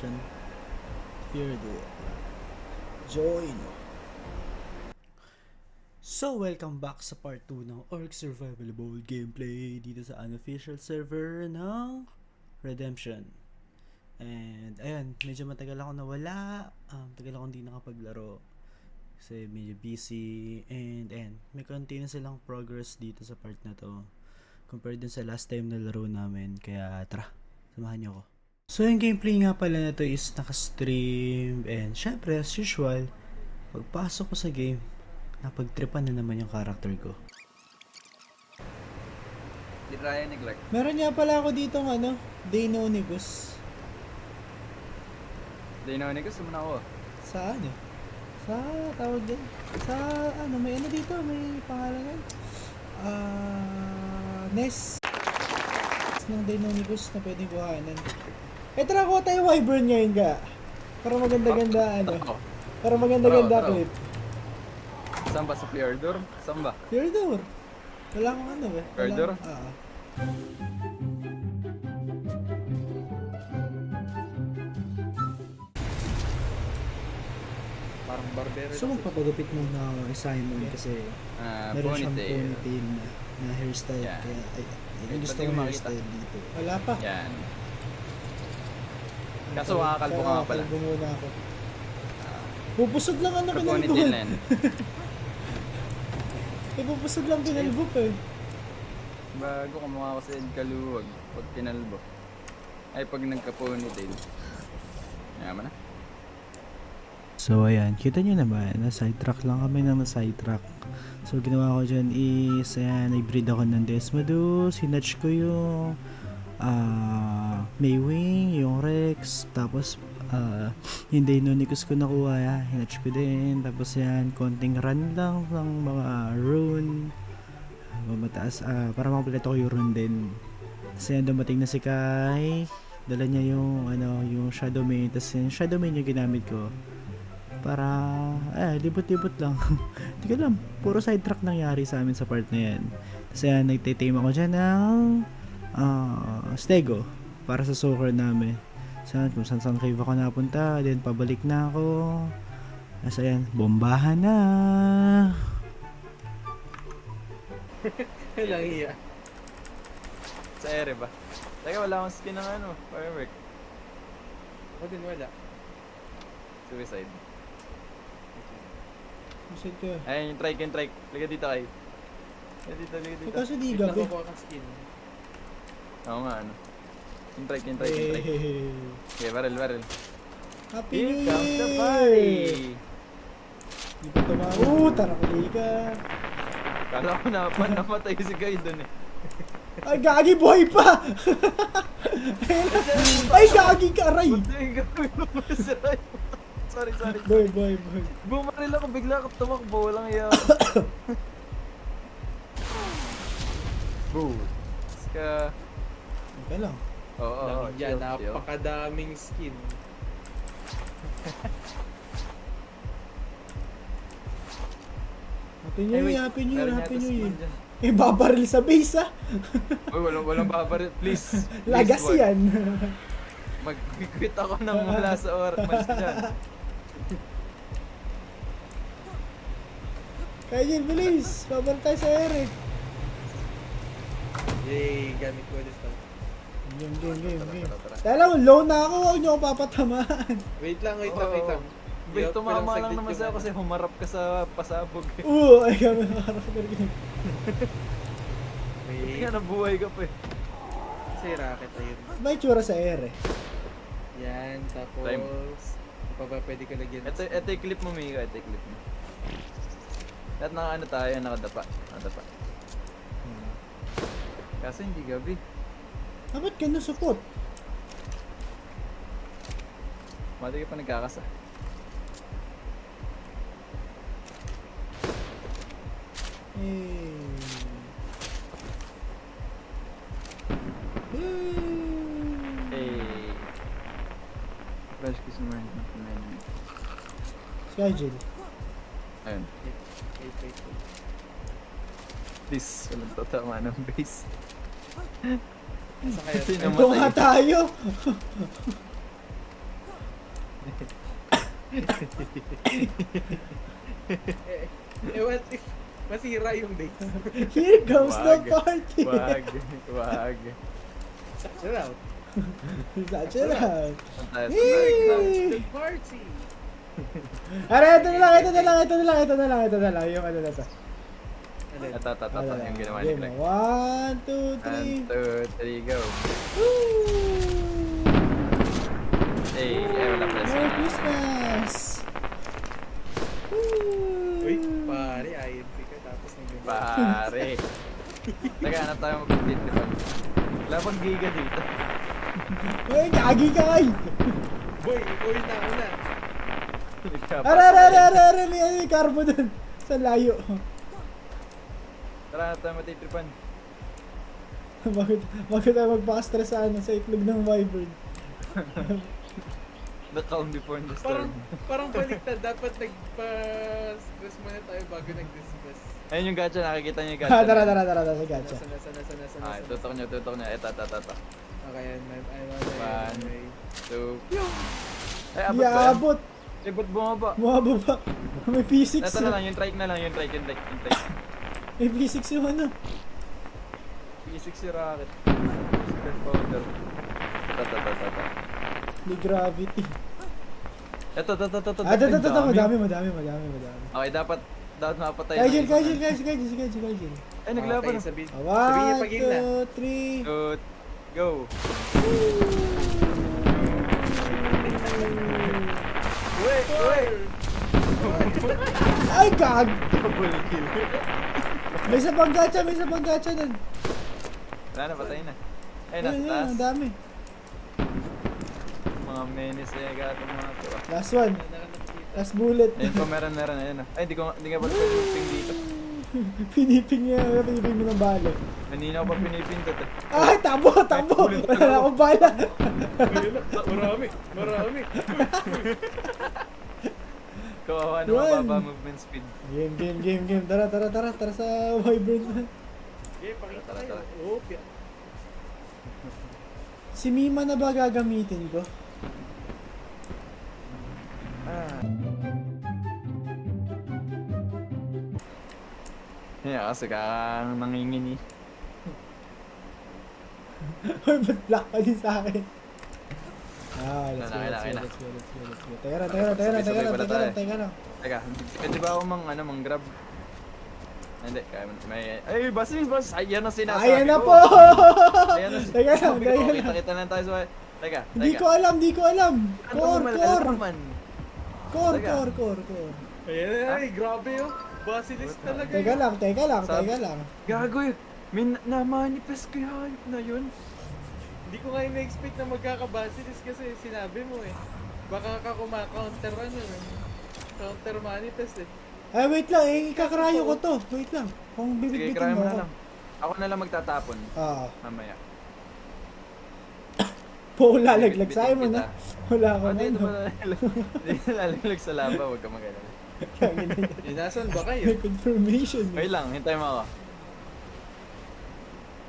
Redemption. Fear the Join. So, welcome back sa part 2 ng Orc Survival Evolved gameplay dito sa unofficial server ng Redemption. And, ayan, medyo matagal ako nawala. Tagal ako hindi nakapaglaro. Kasi medyo busy. And, ayan, may konti na silang progress dito sa part na to. Compared dun sa last time na laro namin. Kaya, tara, samahan niyo ako. So, yung gameplay nga pala na to is naka-stream. And, syempre, as usual, pagpasok ko sa game, napagtripan na naman yung character ko. Di Ryan neglect. Meron nga pala ako dito ng ano, Deinonychus. Deinonychus naman ako. Sa ano? Sa tawag din. Sa ano, may ano dito, may pangalan yan. Nest ng Deinonychus na pwedeng kuhanan. Tara, kuha tayo Wyvern ngayon ka. Para maganda-ganda ano. Para maganda-ganda Tara. clip. Saan ba? Sa Fjordur? Saan ba? Fjordur. Wala akong ano eh. Fjordur? Parang barbero. So magpapagupit muna ako kay Simon kasi meron siyang Ponytail. ponytail na hairstyle. Yan. Kaya Ay, gusto pati ko ko makita. hairstyle dito. Wala pa. Yan. Kaso makakalbo ka nga pala. Kalbo muna ako. Pupusod lang ano Pero kinalbo. ponytail na yan. Pupusod lang kinalbo pa eh. Bago ka mukha ko sa Ed Kaluwag pag kinalbo. Ay pag nagka-ponytail. Yaman na. So ayan, kita nyo naman, na-sidetrack lang kami ng na-sidetrack. So ginawa ko dyan is, ayan, nag-breed ako ng Desmodus, hinatch ko yung Maywing, yung Rex, tapos yung Deinonychus ko nakuha, hinatch ko din, tapos yan, konting run lang ng mga rune, mataas, para makapalit ako yung rune din. Tapos yan, dumating na si Kai, dala niya yung, yung Shadow Mane, tapos yung Shadow Mane yung ginamit ko. Para, libot-libot lang. Hindi ko alam, puro sidetrack nangyari sa amin sa part na yan. Kasi nagtitame ako dyan ng Stego para sa soccer namin. Kung saan cave ako napunta, then pabalik na ako. Kasi yan, bombahan na. Lang iya. Sa ere ba? Teka, wala akong skin ng firework. Ako din wala. Suicide. Masid ka. Ayun, yung trike. Liga dito kayo. Liga dito. Kasi di Wait lang gabi. ko ang skin. Oo nga, Yung trike. Okay, barrel. Happy Here New comes the Year! party! Di pa tara kuli ka. Kala ko namatay si Guy dun eh. Ay, gagi, buhay pa! Ay, gagi ka, aray! Buti yung gawin mo masarap. Sorry. Boy. Bumaril ako, bigla ako tumakbo, walang iya. Boo. Ska. Okay lang. Oo, Dami dyan, chill. napakadaming skin. Happy New Year. Meron yata skin dyan. Eh, babaril sa base, ah. Uy, walang babaril. Please. Lagas wag. yan. Mag-quit ako nang mula sa malis dyan. Kaya yun, bilis. Babaril tayo sa ere. Yay, gamit ko ulit to. Game. Tara. Kaya lang, low na ako. Huwag niyo ako papatamaan. Wait lang. Oo. Wait, Yup, tumama walang lang naman saglit sa'yo yung kasi humarap ka sa pasabog. Ay, kami nakakarapin. Wait, Kaya nabuhay ka pa eh. kasi racket ayun. May tsura sa ere. Yan, tapos... Time. Ano pa ba pwede ko lagyan? Ito yung clip mo, Mika. Ito yung clip mo. Lahat tayo, nakadapa. Kaso hindi gabi. Ba't ka nasupot? Mati ka pa nagkakasa. Hey. Flash kiss mo rin. Schedule. Ayun. Wait. Please, walang tatama ng base. Saan kaya? Ito yung Ito nga namatay. tayo. What if masira yung date? Here comes the Wag. party! Wag. Chill out. Such a lot. Tayo sa Yay! next. The party! Aray, ito na lang. Yung ano na to. Alin? Ito, yung ginawa ni Game Greg. mo. 1, 2, 3. 1, 2, 3, go. Woo! Ay, wala pala Merry Christmas! Woo! Uy, pare, INC ka tapos nang ganyan. Pare. Teka, hanap tayo mag-complete nito. Wala bang giga dito? Uy, gagi ka kay! Boy, ikaw yung nauna. Aray, may carbo dun. Sa layo. Tara, hanap tayo matitripan. Bakit tayo magpaka-stress sa ano, sa itlog ng wyvern? The calm before the storm. Parang baliktad. Dapat nagpa-stress muna tayo bago nag-discuss. Ayun yung gacha, nakikita niyo yung gacha. Tara, sa gacha. Sana. Ah, tutok niyo. Ito. Okay, I'm One. on my way. 2. Ay, abot ba yan? Iabot. Ay, ba't bumaba? Bumababa. May P6. Ito na lang, yung trike na lang, yung trike. May P6 yung ano. P6 si Rocket. Super powder. Ito. May gravity. Ito. Madami. Okay, dapat mapatay Kajil. Ay, naglaban. Okay, sabihin niya 1, pag na. 2, 3. Good. Go. Wait. Ay, gag! Double kill. May isa pang gacha nun. Wala na, patay na. Ay, Ayun, nasa taas. ang dami. Mga menace na yung gatong mga to. Last one. Last bullet. Ayun pa, meron. Ayun na. Ay, di nga pala piniping dito. Piniping mo ng balo. Kanina ko pa pinipindot eh. Ay, tabo! Wala na akong bala. Marami. Kawawa na Run. mababa movement speed. Game. Tara sa wyvern man. Okay, pakita Tara. tayo. Oh, Si Mima na ba gagamitin ko? Yeah, kasi kakang nangingin eh. Hoy, ba't black pa din sa akin? Let's Kailangan. go. Teka lang. Teka, pwede ba ako mang-grab? Hindi, kaya may... Ay, basis! Ayan ang sinasabi ko! Ayan na po! Ayan ang Teka lang, sinasabi ko. teka lang. Kita-kita lang tayo sa... Teka. Di ko alam. Core. Teka. Ayan, ay, grabe yun. Basilisk talaga Teka yun. lang. Gago yun! Na-manifest ko yung na yun. Hindi ko nga na-expect na magkakabasilisk kasi sinabi mo eh. Baka ka kumaka-counteran yun eh. Counter manifest eh. Ay, wait lang. Ikakrayo ko to. Wait lang. Kung Sige, bibitbitin try mo mo na ako. lang. Ako na lang magtatapon. Ah. Mamaya. Lalaglag sa'yo mo na. Wala akong Dito ano. ba Dito lalaglag sa lava, huwag ka mag-alala. Nasaan ba kayo? May confirmation. Wait lang, hintay mo ako.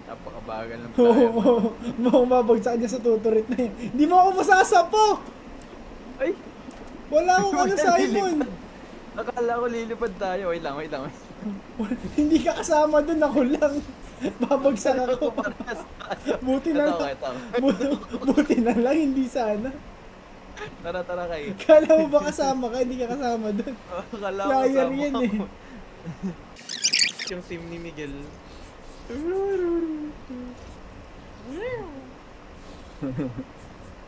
Napakabagal ng player. Oo. Mababagsak niya sa tuturit na yun. Hindi mo ako masasapo! Ay! Wala akong ano, Simon! Akala ko lilipad tayo. Wait lang. Hindi ka kasama dun, ako lang. Babagsak ako. Buti na lang. Ito. Buti na lang, hindi sana. Tara kayo. Kala mo ba kasama ka? Hindi ka kasama dun. Akala ko Flyer kasama yan ako. eh. Yung team ni Miguel.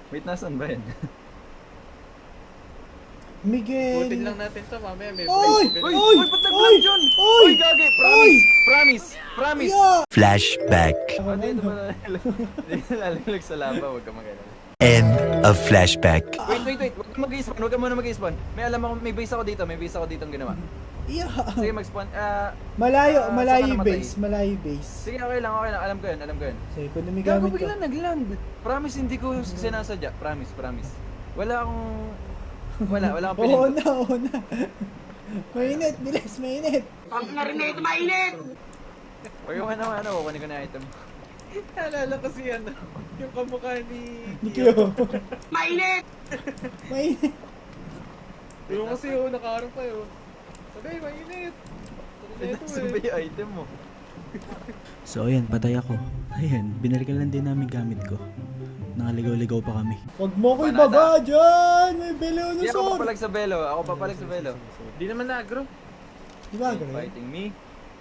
Wait, nasan ba yan? Miguel. Butin lang natin to, mamaya may Oy! break. Oy! Ba't nag-vlog yun? Oy! Gagi! Oy! Promise! Yeah! Flashback. Ako na Dito yun. ba Dito lalaglag sa lava, huwag ka mag-alala. End of flashback. Wait. Huwag ka mag-i-spawn. Huwag ka muna mag-i-spawn. May base ako dito. ang ginawa. Yeah. Sige, mag-spawn. Malayo saan namatay? base. Sige, okay lang. Alam ko yun. Sige, kung may Gago gamit ko. bigla nag-land. Promise, hindi ko sinasadya. Promise. Wala akong Oo pinindot. na. Mainit, bilis, mainit. Huwag yung kukunin ko na item. Naalala ko si ano, yung kamukha ni Nikyo. Mainit. Yung kasi nakaharap pa yun. Sabay, mainit. Saan ba yung item mo? So ayan, patay ako. Ayan, binalikan lang din namin gamit ko. Nakaligaw-ligaw pa kami. Huwag mo ko Panata. ibaba dyan! May Hindi ako Beleonosaur! papalag sa Belo. Ako papalag sa Belo. Di naman na-agro. Di ba, ganun? Fighting me.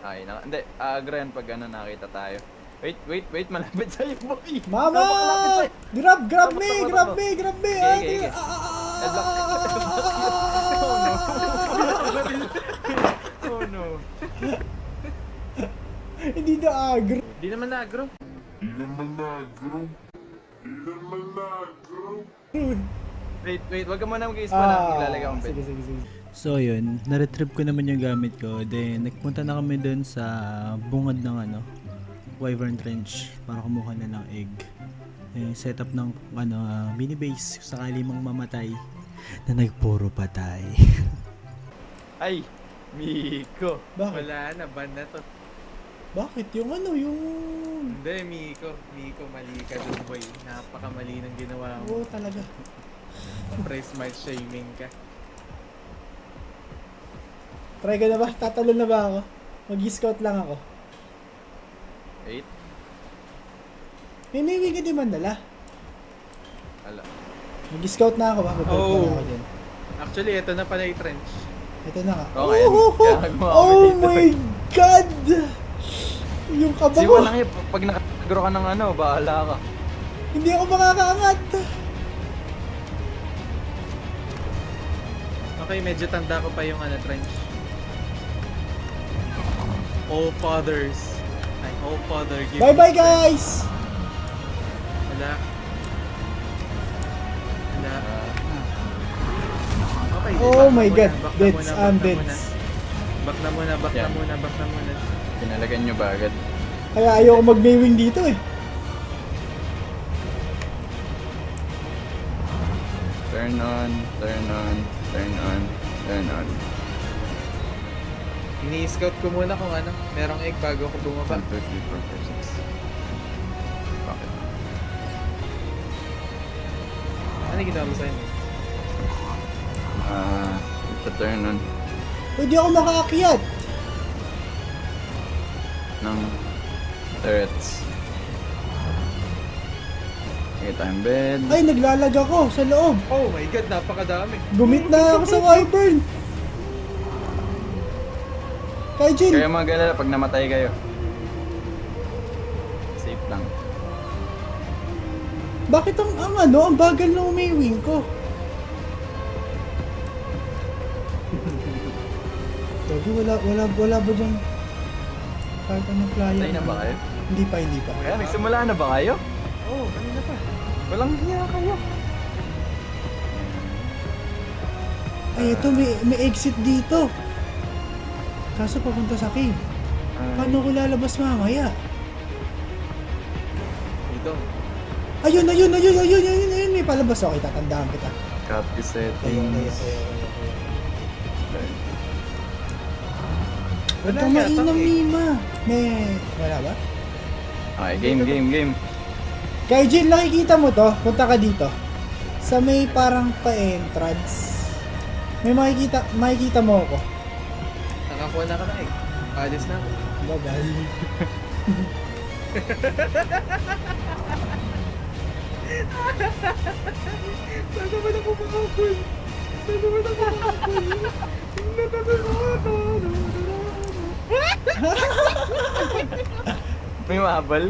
Ay, hindi. Agra yan pag nakita tayo. Wait. Malapit sa'yo, boy. Mama! Malapit sa'yo. Grab Takot me! mo. Grab me! Grab me! Okay, okay, okay. Oh no. Hindi na agro. Di naman na-agro. Wait. Wag ka muna mag-i-spawn na. Maglalagay akong bed. Sige. So yun, na-retrieve ko naman yung gamit ko. Then nagpunta na kami dun sa bungad ng Wyvern Trench para kumuha na ng egg. Setup ng mini base sakali mong mamatay na nagpuro patay. Ay, Miko. Bakit? Wala na, ban na to. Bakit? Yung yung... Hindi, Miko, mali ka dun, boy. Napakamali ng ginawa mo. Oo, talaga. Pre-smart shaming ka. Try ka na ba? Tatalon na ba ako? Mag-scout lang ako. Wait. May ka di man dala. Ala. Mag-scout na ako ba? Mag-build Oo. na ako dyan. Actually, ito na pala yung trench. Ito na nga. Okay, kaya nagawa kami Oh dito. my God! Yung kaba Kasi ko. walang pag nakagro ka ng bahala ka. Hindi ako makakaangat. Okay, medyo tanda ko pa yung trench. All fathers. Ay, all father give me Bye-bye, strength. guys! Wala. Okay, Oh back na my muna, God. back na Deads muna, and back na deads. muna. Back Yan. na muna. Pinalagan nyo ba agad? Kaya ayoko mag-maywing dito eh. Turn on. Ini-scout ko muna kung merong egg bago ako bumaba. 1, 2, 3, 4, 5, 6. Bakit? Ano yung ginawa mo sa'yo? Ito turn on Pwede ako makaakyat. ng turrets. Okay, time bed. Ay, naglalag ako sa loob. Oh my God, napakadami. Gumit na ako sa Wyvern. Kaijin, Kaya mga galala pag namatay kayo. Safe lang. bakit ang bagal na umiwing ko? Gabi, wala ba dyan? Kahit anong flyer. Patay na ba kayo? Hindi pa. Kaya nagsimula na ba kayo? Oh, kanina pa. Walang hiya kayo. Ay, ito, may exit dito. Kaso papunta sa cave. Paano ko lalabas mamaya? Ito. Ayun, may palabas. Okay, tatandaan kita. Copy Ayun. settings. Huwag Wala kang yata, mainam, eh. Nima. Wala ba? Okay, game. Kaijin, nakikita mo to? Punta ka dito. Sa may parang pa-entrance. May makikita mo ako. Nakakuha na ka na egg. Alis na ako. Bye-bye. Saan naman ako makakul? May mahabal?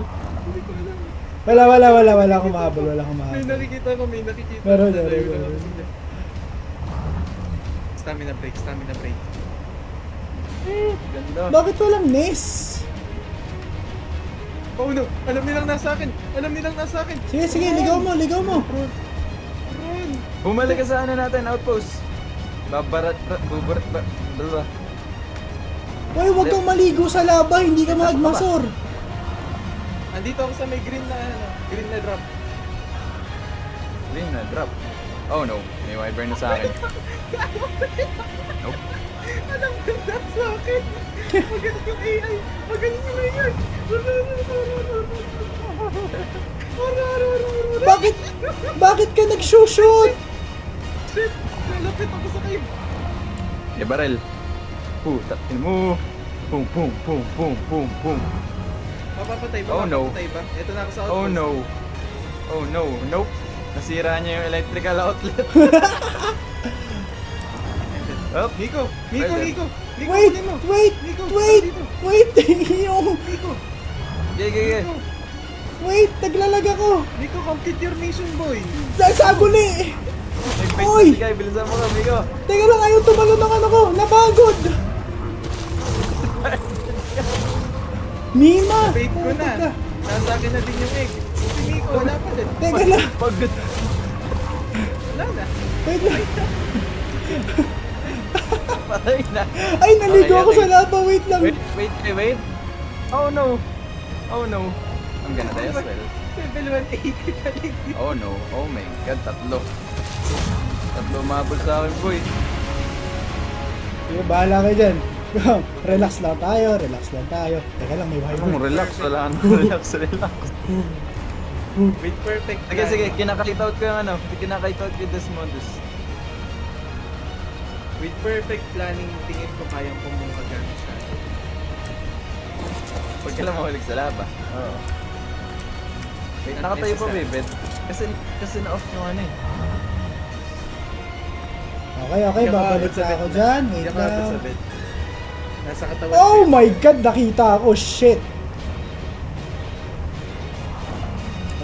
Wala akong mahabol. May nakikita ko. Meron. Stamina break. Ganda. Bakit walang nest? Oh no! Alam nilang nasa akin! Sige, ligaw mo. Run! Bumalik ka sa natin, outpost. Bubarat ba? Uy, huwag kang maligo sa laba, hindi ka magmasor. Andito ako sa may green na drop. Green na drop. Oh no, may wyvern na sa akin. Nope. Alam ko na sa akin! Magaling yung AI! Bakit ka nag-shoot? Shit! Nalapit ako sa cave! Eh, barel. Tatin mo. Boom, boom, boom, boom, boom, boom. Mapapatay ba? Oh, no. Mapapatay ba? Ito na ako sa outpost. Oh no. Oh no. Nope. Nasira niya yung electrical outlet. Oh, Nico! Nico! Pwede. Nico! Nico! Wait! kunin mo! Wait! Nico! Wait! dito. Wait! Yung... Nico! gege. Nico! Wait! Naglalag ako! Nico, complete your mission, boy! Saguli! May face Oy! na si Guy. Bilisan mo kami ko. Teka lang, ayaw tumalon ng ano ko! Napagod! Mima! Wait ko na! Teka. Nasa akin na din yung egg. Si Nico, wala pa din. Teka lang! Pagod. Wala na. Wait lang! Patay na. Ay, naligo Okay, ako okay. sa lava! Wait lang! Wait. Oh no. Oh no. I'm gonna die as well. Level 180 pa lang. Oh no. Oh my god. Tatlo umabol sa akin, boy. Sige, bahala kayo dyan. Relax lang tayo, relax lang tayo. Teka lang, may Anong wiper. relax? Wala nang relax. With perfect Sige. Kinakite out ko yung ano. Kinakite out ko yung Desmondus. With perfect planning, tingin ko kayang pumukagan siya. Huwag ka lang mahulig sa laba. Oo. Wait, Not nakatayo pa, necessary. Bebet. Kasi na-off yung ano eh. Okay, babalik na ako dyan. Hindi Wait ako abot sa lang. bed. Nasa katawan Oh ko. my god, nakita ako. Shit.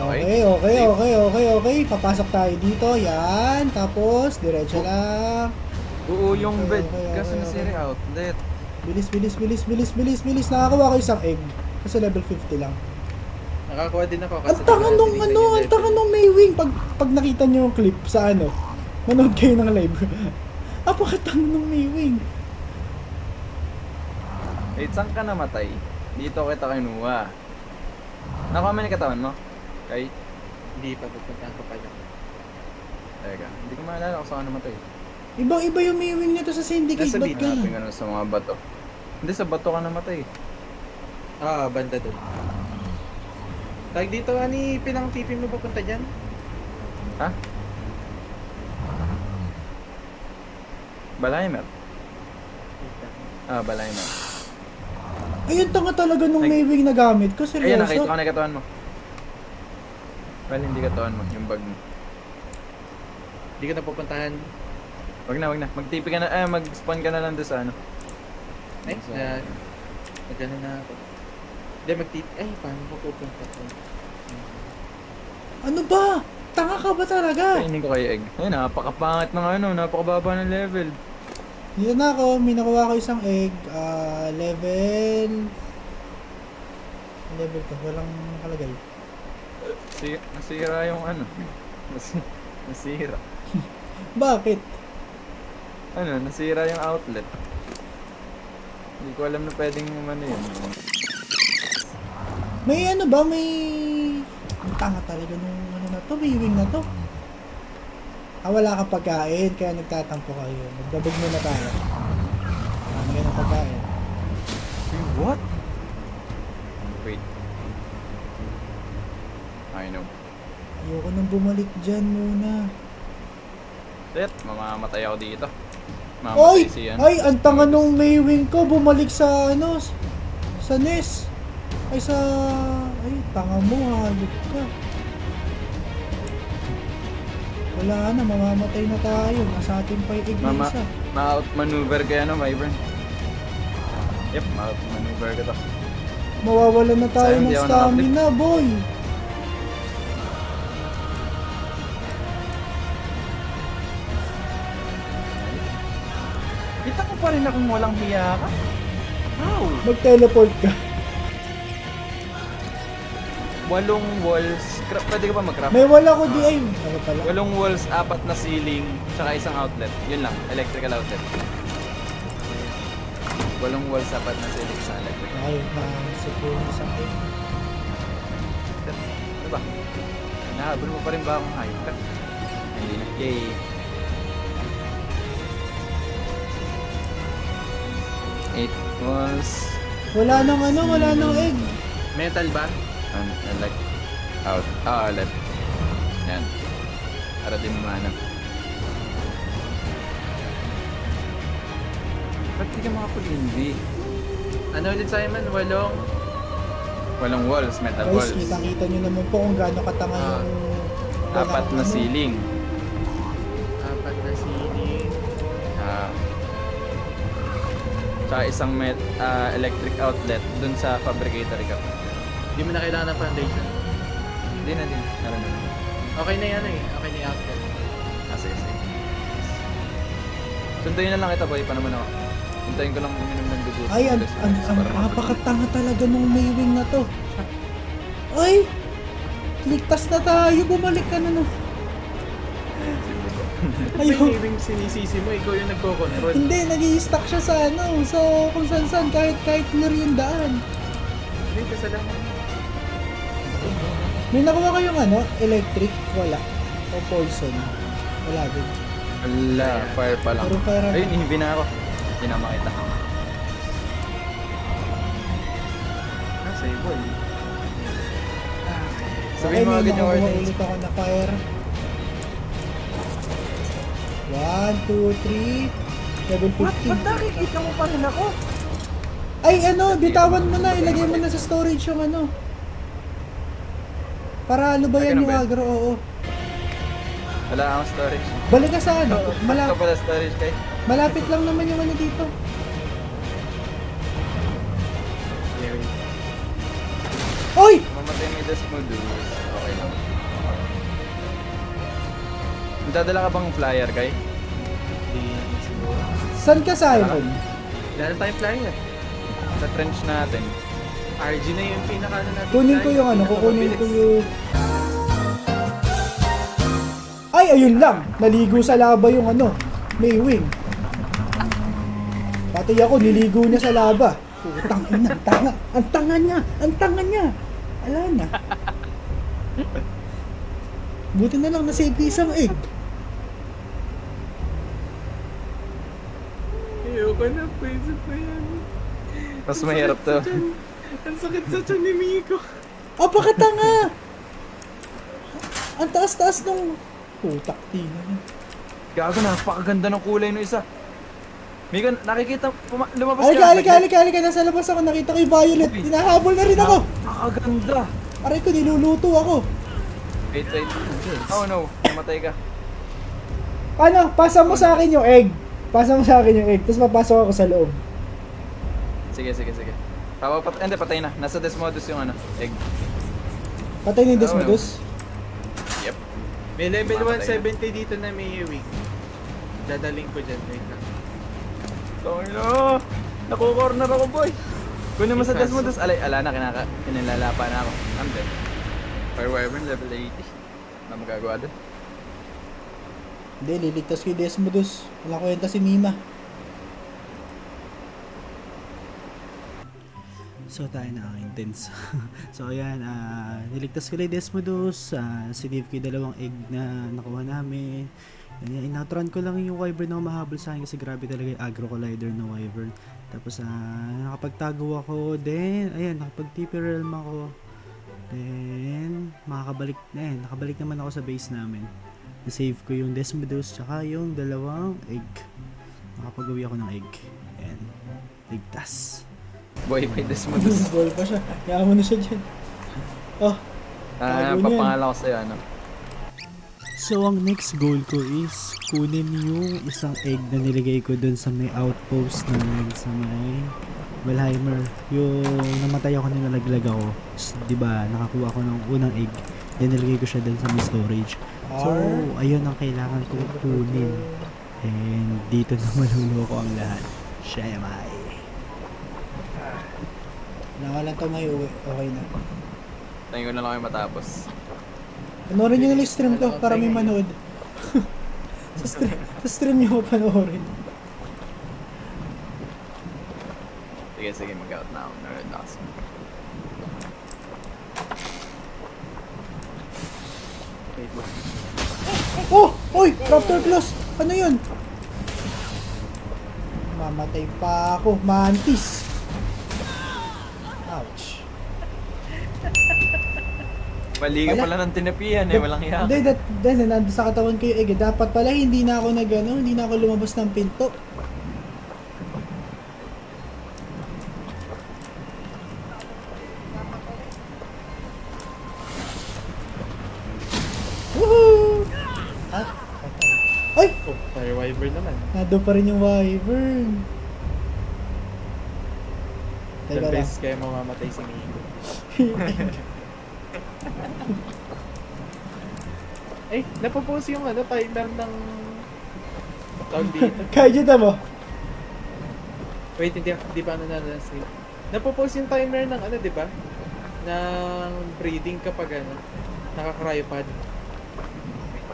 Okay. Papasok tayo dito. Yan. Tapos, diretso lang. Oo, yung Okay, bed. okay, Kaso okay, nasira yung outlet. Bilis. Nakakuha ko isang egg. Kasi level 50 lang. Nakakuha din ako Ang kasi tanga nung tinignan ano, yung ang tanga level. nung Maywing. Pag nakita nyo yung clip sa ano, manood kayo ng live. Apakatanga nung Maywing. Wait, saan ka namatay? Dito kita kinuha. Nakuha mo na yung katawan mo? Kay? Hindi pa, pupuntahan ko pa lang. Teka, hindi ko maalala kung saan ka namatay. Ibang-iba yung Maywing nito sa Syndicate. Nasa Ba't beat ganun? Hanapin ka na sa mga bato. Hindi, sa bato ka namatay. Banda doon. Tag dito, ani, pinang tipin mo papunta dyan? Ha? Balaimer. Balaimer. Ayun, tanga talaga nung Nag- Maywing na gamit ko. Ayun, nakita Seryoso. ko na yung katawan mo. Well, hindi katawan mo, yung bag mo. Hindi ko na pupuntahan. Wag na. Mag-TP ka na, mag-spawn ka na lang doon sa ano. Ay, Sa- nagano na ako. Hindi, ay, paano ko pupunta to? Ano ba? Tanga ka ba talaga? Kainin ko kayo egg. Ay, napakapangit ng ano, napakababa ng level. Dito na ako, may nakuha ko isang egg. Level to, walang nakalagay. Nasira yung ano. Nasira. Bakit? Nasira yung outlet. Hindi ko alam na pwedeng ano yun. May ano ba? May... Ang tanga talaga nung ano na to, Maywing na to. Wala kang pagkain, kaya nagtatampo kayo. Magdabog muna tayo. Marami ka ng pagkain. What? Wait. I know. Ayoko nang bumalik dyan muna. Shit, mamamatay ako dito. Oy! Mamamatay si ano. Ay, ang tanga nung Maywing ko, bumalik sa ano, sa NES. Ay, tanga mo, hayop ka. Wala na, mamamatay na tayo. Nasa atin pa yung egg na isa. Ma-outmaneuver kaya no, Vibrant? Yep, ma-outmaneuver ka to. Mawawalan na tayo Sayang, ng di ako stamina, boy. Kita ko pa rin akong walang hiya ka. How? Mag-teleport ka. 8 walls. Pwede ka ba mag-craft? May wala ko di ay. Ano pala? 8 walls, 4 na ceiling, tsaka isang outlet. Yun lang, electrical outlet. 8 walls, 4 na ceiling, isang electrical. Ay, na-secure na sa akin. Ano ba? Nahabol mo pa rin ba akong hype ka? Hindi na. Yay. Eight walls. Wala nang egg. Metal ba? Like, out. Left. Yan. Para din mana. Ba't di ka makapag-NV? Ano ulit, Simon? Walang walls, metal Guys, walls. kitang-kita nyo naman po kung gaano katanga yung... Apat na ano. ceiling. Apat na sini. Tsaka isang electric outlet dun sa fabricatory ka. Hindi mo na kailangan ng foundation. Hindi na din. Meron na. Okay na yan eh. Okay na yung outfit. Sige, sige. Sunduin na lang kita, boy. Pa naman ako. Hintayin ko lang uminom ng dugo. Ay, ang napakatanga talaga nung Maywing na to. Ay! Ligtas na tayo, bumalik ka na no. Ay, Ayun. yung sinisisi mo, ikaw yung nagko-control. Hindi, nag-i-stuck siya sa ano, sa kung saan kahit clear yung daan. Hindi, kasalanan. May nakuha kayong ano, electric? Wala. O poison? Wala din. Wala, fire pa lang. Puro fire. Ayun, ihibi na ako. Hindi na makita. Sa'yo, boy. Sabihin mo may agad yung nakuha ordinance. ulit ako na fire. 1, 2, 3. Level 15. Ba't nakikita mo pa rin ako? Ay, ano, bitawan mo na. Ilagay mo na sa storage yung ano. Para lubayan ganun yung ba yun? agro, oo. Wala akong storage. Balik ka sa ano. Ito pala storage kay. Malapit lang naman yung ano dito. Oy! Mamatay may Desmodus. Okay lang. Magdadala ka bang flyer kay? Saan ka, Simon? Dahil tayong flyer. Sa trench natin. RG na yung pinaka natin. Kunin ko yung ano, kukunin ko yung... Ay, ayun lang. Naligo sa laba yung ano, Maywing. Pati ako, niligo na sa laba. Putang ina, ang tanga. Ang tanga niya. Ang tanga niya. Ala na. Buti na lang nasave ko isang egg. Ayoko na, pwede pa yan. Mas mahirap to. Ang sakit sa tiyan ni Miko. Apakatanga! Ang taas-taas nung... Putak, tina niya. Gago, napakaganda ng kulay ng isa. Mika, nakikita, lumabas Alika, nasa labas ako, nakita ko yung violet. Uy. Hinahabol na rin ako. Napakaganda. Aray ko, niluluto ako. Wait. Oh no, namatay ka. Ano, pasa mo sa akin yung egg. Pasa mo sa akin yung egg, tapos papasok ako sa loob. Sige. Hindi, patay na. Nasa Desmodus yung ano, egg. Patay na yung Desmodus. Yep. May level Mamatay 170 dito na may wing. Dadaling ko dyan, wait lang. No! Naku-corner ako, boy! Kunin mo sa Desmodus. Ala na, kinilalapan na ako. I'm dead. Fire Wyvern, level 80. Na magagawa doon. Hindi, liligtas ko yung Desmodus. Wala kwenta si Mima. So tayo na ang intense. So ayan, niligtas ko lang yung Desmodus, sinave ko yung dalawang egg na nakuha namin. Ayan, inoutrun ko lang yung Wyvern na mahabol sa akin kasi grabe talaga yung agro collider na Wyvern. Tapos nakapagtago ako, then ayan, nakapag-TP realm ako. Then nakabalik naman ako sa base namin. Na-save ko yung Desmodus tsaka yung dalawang egg. Nakapag-uwi ako ng egg. Ayan, ligtas. Boy, may Desmodus. Ball pa siya. Kaya mo na siya dyan. Oh, Tago niyan. Papangalan ko sa'yo, ano? So, ang next goal ko is kunin yung isang egg na nilagay ko dun sa may outpost namin sa may Valheimer. Yung namatay ako, nilalaglag ako. Diba, nakakuha ko ng unang egg. Then nilagay ko siya dun sa may storage. So, ayun ang kailangan kong kunin. And dito na maluloko ang lahat. Shemai. Nangalan to may uwi. Okay na. Tingin ko na lang kayo matapos. Panoorin nyo na yung stream ko para may manood. sa stream nyo ko panoorin. Sige, mag-out na ako. Nerd na ako. Oh! Oy! Raptor Claws! Ano yun? Mamatay pa ako. Mantis! Ouch. Mali ka pala ng tinapihan eh, walang hiya. Hindi, nandun sa katawan ko yung egg. Dapat pala hindi na ako lumabas ng pinto. Ay! Oh, fire wyvern naman. Nado pa rin yung wyvern. Teka Ilang lang. beses kaya mamamatay si Migo. Eh, napopose yung timer ng tawag dito. Kaya dyan mo. Wait, hindi pa sleep. Napopose yung timer ng di ba? Ng breeding kapag naka-cryopod.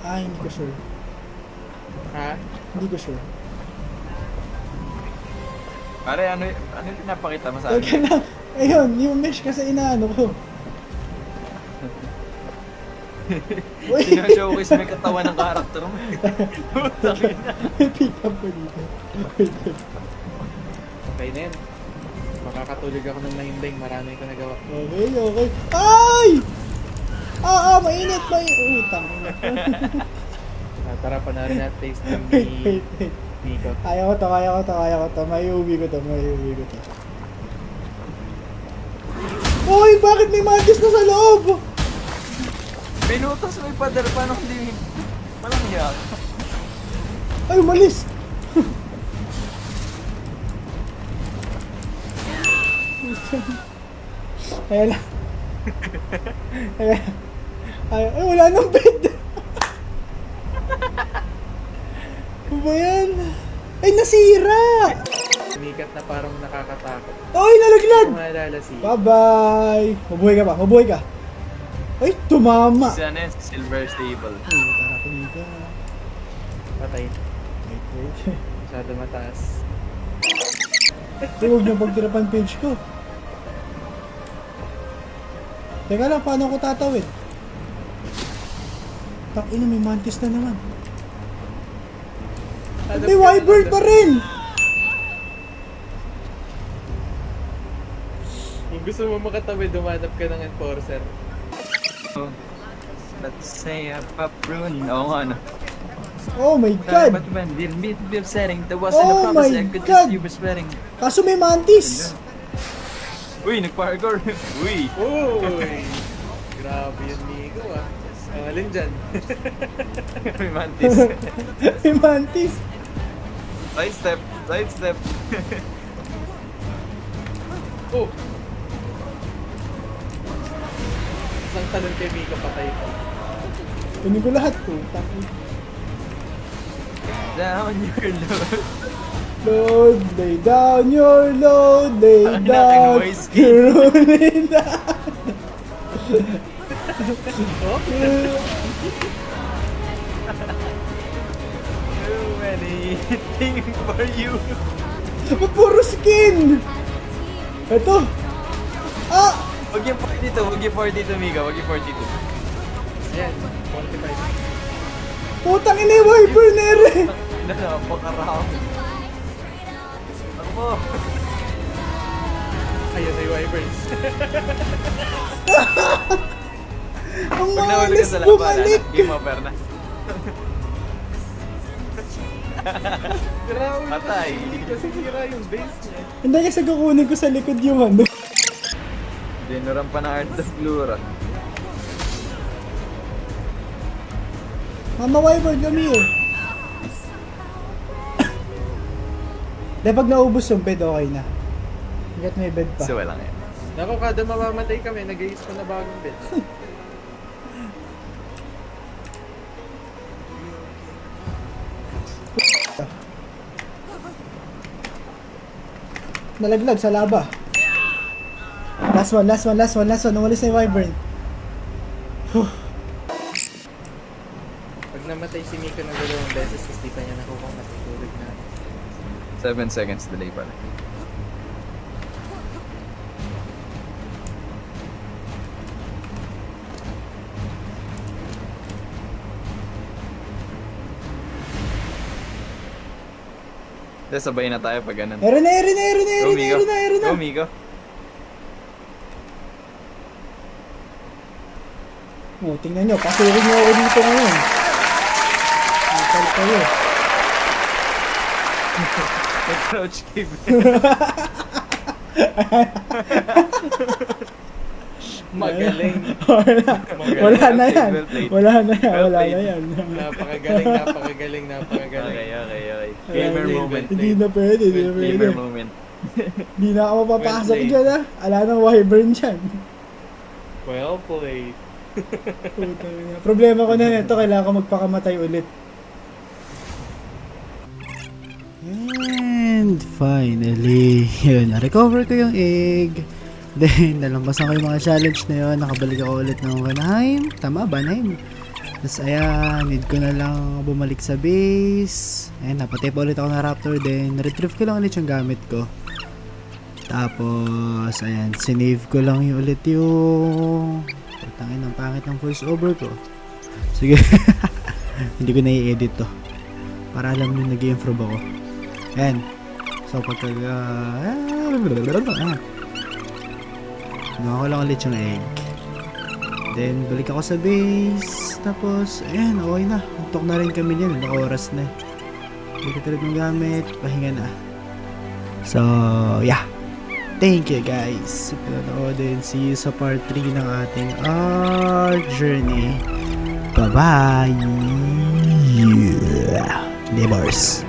Ah, hindi ko sure. Ha? Hindi ko sure. Pare, ano yung pinapakita mo sa Teka akin? lang. Ayun, yung mesh kasi inaano ko. Uy! Sino-showcase may katawan ng karakter mo. Putang ina. May pick up ko dito. Wait. Okay na yan. Makakatulog ako ng mahimbing. Marami ko nagawa. Okay. Ay! Mainit. Utang. Tara, panoorin natin taste ng Wait. Miko. Kaya ko to. May uwi ko to. Uy, bakit may mantis na sa loob? Pinutos may pader, paano hindi? Walang hiya. Ay, umalis. Ayan lang. Ay, wala nang bed. Ano ba yan? Ay, nasira! Sumikat na parang nakakatakot. Ay, nalaglag! Kung maalala si... Bye-bye! Mabuhay ka. Ay, tumama! Si ano yun, si Silver Stable. Ay, tara kumika. Patay. Wait. Masyado mataas. Huwag niyo pagtirapan page ko. Teka lang, paano ako tatawid? Takina, may mantis na naman. May wyvern pa rin! Kung gusto mo makatawid, dumanap ka ng enforcer. Let's say a paprun. Oo nga, no. Oh my god! But when we'll meet, we're setting. There was Oh a promise my I could God! just you were sweating. Kaso may mantis! Uy, nag-parkour. Uy. Uy! Grabe yun, Migo alin dyan? May mantis. May mantis! Sidestep. Oh! Isang talon kay Migo patay pa. Kunin ko lahat ko. Down your load. Load, lay down your load, lay Ang down laking whiskey. your lay down. Oh? Too many things for you. Puro skin! Ito! Ah! Huwag yung 42, Mika. Huwag yung 42. Ayan, 45. Putang ina yung wyvern ere! Napakarami. Ako po. Ayun na yung wyverns. Ang Pag nahuli ka malas sa laban, bumalik! game over na. Grabe Patay. kasi sira yung base niya. Hindi kasi kukunin ko sa likod yung ano. Dinuran pa ng Art of Lura. Mama wyvern, come here! Dahil pag naubos yung bed, okay na. Hanggat may bed pa. So, walang yan. Naku, kada mamamatay kami, nag-iis pa na bagong bed. Nalaglag sa laba. Last one. Umalis na yung wyvern. Pag namatay si Miko ng 2 beses, tapos di pa niya nakukuha matutulog na. 7 seconds delay pala. Tapos sabay na tayo pag ganun. Ere na! Go, Migo. Oh, tingnan nyo, pasukin nyo ako dito ngayon. Nakal kayo. Nag-crouch cave. Magaling. Wala na yan. Well played. Wala na yan. Well Wala na played. yan. Napakagaling, napakagaling, napakagaling. Okay. Wala Gamer na. moment. Hindi na pwede. Hindi na pwede. Gamer moment. Hindi na ako mapapasok Well played. dyan ah. Ala nang wyvern dyan. Well played. Putang ina. Problema ko na nito, kailangan ko magpakamatay ulit. And finally, yun, na-recover ko yung egg. Then, nalampasan ko yung mga challenge na yun. Nakabalik ako ulit ng Vanaheim. Tama ba, Naim? Tapos ayan, need ko na lang bumalik sa base. Ayan, napatay pa ulit ako ng Raptor. Then, retrieve ko lang ulit yung gamit ko. Tapos, ayan, sinave ko lang yung ulit yung... Tangin ang pangit ng voice over ko. Sige. Hindi ko na i-edit to. Para alam nyo nag-improve ako. Ayan. So, pagka... Ginawa ko lang ulit yung egg. Then, balik ako sa base. Tapos, ayan, okay na. Untok na rin kami niyan. Naka-oras na. Hindi ko talagang gamit. Pahinga na. So, yeah. Thank you guys. Panonoodin. See you sa part 3 ng ating journey. Bye-bye. Neighbors.